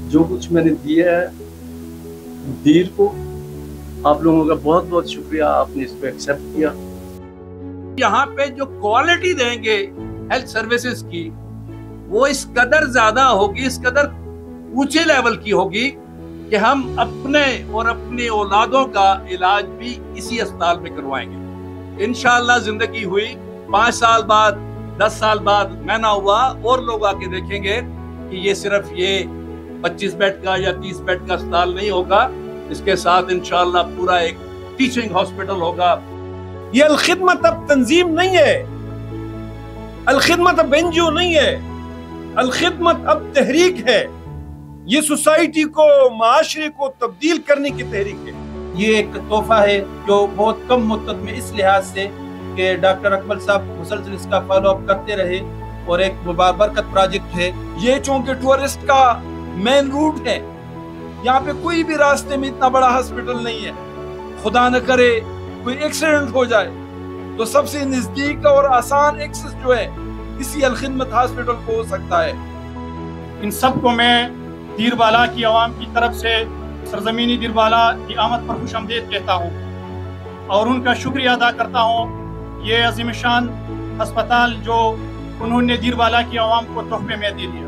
जो कुछ मैंने दिया है दीर को, आप लोगों का बहुत बहुत शुक्रिया, आपने इसको एक्सेप्ट किया। यहाँ पे जो क्वालिटी देंगे हेल्थ सर्विसेज की वो इस कदर ज्यादा होगी, इस कदर ऊंचे लेवल की होगी कि हम अपने और अपनी औलादों का इलाज भी इसी अस्पताल में करवाएंगे। इंशाअल्लाह जिंदगी हुई 5 साल बाद, 10 साल बाद, मैं ना हुआ और लोग आके देखेंगे कि ये सिर्फ ये 25 बेड का या 30 बेड का अस्पताल नहीं होगा, इसके साथ इंशाअल्लाह पूरा एक टीचिंग हॉस्पिटल होगा। ये अल-खिदमत अब तंजीम नहीं है, अल-खिदमत अब एनजीओ नहीं है, अल-खिदमत अब तहरीक है। ये सोसाइटी को, माशरे को तब्दील करने की तहरीक है। ये एक तोहफा है जो बहुत कम मुद्दत में इस लिहाज से कि डॉक्टर अकमल साहब मुसलसल इसका फॉलो अप करते रहे और एक बरकत प्रोजेक्ट है। ये चूंकि टूरिस्ट का मेन रूट है, यहाँ पे कोई भी रास्ते में इतना बड़ा हॉस्पिटल नहीं है। खुदा न करे कोई एक्सीडेंट हो जाए तो सबसे नजदीक और आसान एक्सेस जो है इसी अल-खिदमत हॉस्पिटल को हो सकता है। इन सबको मैं दीरबाला की आवाम की तरफ से सरजमीनी दीरबाला की आमद पर खुशामदीद कहता हूँ और उनका शुक्रिया अदा करता हूँ। ये अजीम शान अस्पताल जो उन्होंने दीरबाला की आवाम को तोहफे में दे दिया।